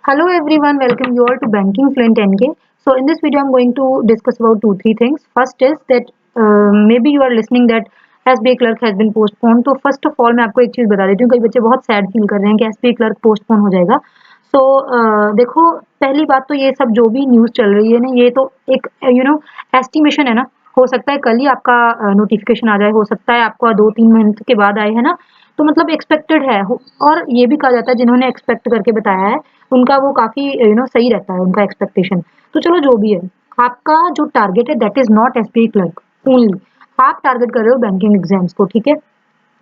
Hello everyone, welcome you all to Banking Fluent NK. So in this video I'm going to discuss about three things. First is that maybe you are listening that SBI clerk has been postponed. तो first of all मैं आपको एक चीज़ बता देती हूँ, कई बच्चे बहुत सैड फील कर रहे हैं कि SBI clerk postpone हो जाएगा. So देखो, पहली बात तो ये सब जो भी न्यूज़ चल रही है ना, ये तो एक एस्टिमेशन है ना. हो सकता है कल ही आपका नोटिफिकेशन आ जाए, हो सकता है आपको 2-3 महीने के बाद आए, है ना. तो मतलब एक्सपेक्टेड है. और ये भी कहा जाता है जिन्होंने एक्सपेक्ट करके बताया है उनका वो काफ़ी सही रहता है उनका एक्सपेक्टेशन. तो चलो जो भी है, आपका जो टारगेट है that is not SBI clerk only. आप टारगेट कर रहे हो बैंकिंग एग्जाम्स को, ठीक है.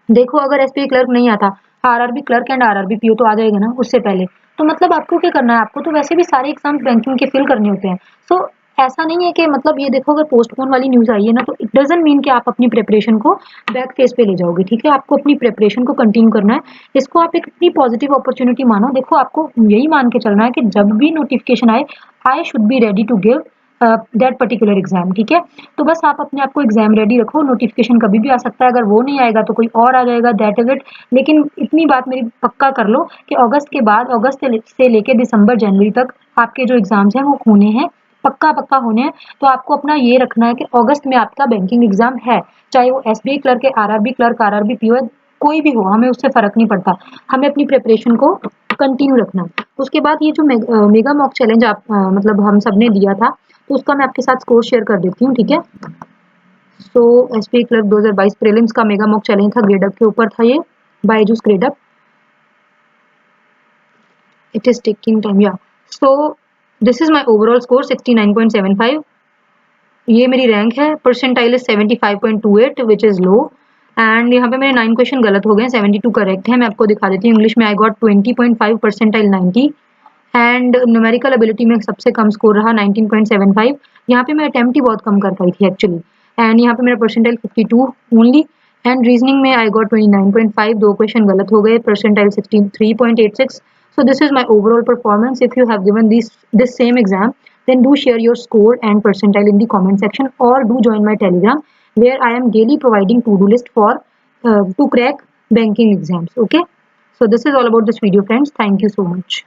देखो, अगर एसबीआई क्लर्क नहीं आता, RRB clerk and RRB PO तो आ जाएगा ना उससे पहले. तो मतलब आपको क्या करना है, आपको तो वैसे भी सारे एग्जाम्स बैंकिंग के फिल करने होते हैं. सो ऐसा नहीं है कि मतलब ये देखो, अगर पोस्टपोन वाली न्यूज़ आई है ना, तो इट डजंट मीन कि आप अपनी प्रिपरेशन को बैक फेस पे ले जाओगे, ठीक है. आपको अपनी प्रिपरेशन को कंटिन्यू करना है. इसको आप एक अपनी पॉजिटिव अपॉर्चुनिटी मानो. देखो, आपको यही मान के चलना है कि जब भी नोटिफिकेशन आए, I should be ready to give that particular exam, ठीक है. तो बस आप अपने आप को एग्जाम रेडी रखो. नोटिफिकेशन कभी भी आ सकता है, अगर वो नहीं आएगा तो कोई और आ जाएगा, दैट इज इट. लेकिन इतनी बात मेरी पक्का कर लो कि अगस्त के बाद, अगस्त से लेके दिसंबर जनवरी तक आपके जो एग्जाम्स हैं वो होने हैं, पक्का पक्का होने हैं. तो आपको अपना ये रखना है कि अगस्त में आपका बैंकिंग एग्जाम है, चाहे वो एसबीआई क्लर्क है, आरआरबी क्लर्क, आरआरबी पीओ है, कोई भी हो, हमें उससे फर्क नहीं पड़ता. हमें अपनी प्रिपरेशन को कंटिन्यू रखना है. उसके बाद ये जो मेगा मॉक चैलेंज आप मतलब हम सब ने दिया था, तो उसका मैं आपके साथ स्कोर शेयर कर देती हूँ, ठीक है. सो एसबीआई क्लर्क 2022 प्रीलिम्स का मेगा मॉक चैलेंज था, ग्रेड अप के ऊपर था ये, Byju's grade up. It is taking time, yeah. So this is my overall score 69.75. ये मेरी रैंक है. Percentile is 75.28 which is low. And यहाँ पे मेरे 9 क्वेश्चन गलत हो गए, 72 करेक्ट है. मैं आपको दिखा देती हूँ. इंग्लिश में I got 20.5, percentile 90. And numerical ability में सबसे कम स्कोर रहा 19.75. यहाँ पे मैं अटेम्प्ट ही बहुत कम कर पाई थी एक्चुअली. एंड यहाँ पे मेरा परसेंटाइल 52 ओनली. एंड रीजनिंग में आई गॉट 29.5, 2 क्वेश्चन गलत हो गए, percentile 63.86. So this is my overall performance. If you have given this same exam, then do share your score and percentile in the comment section, or do join my Telegram where I am daily providing to-do list for to crack banking exams. Okay. So this is all about this video, friends. Thank you so much.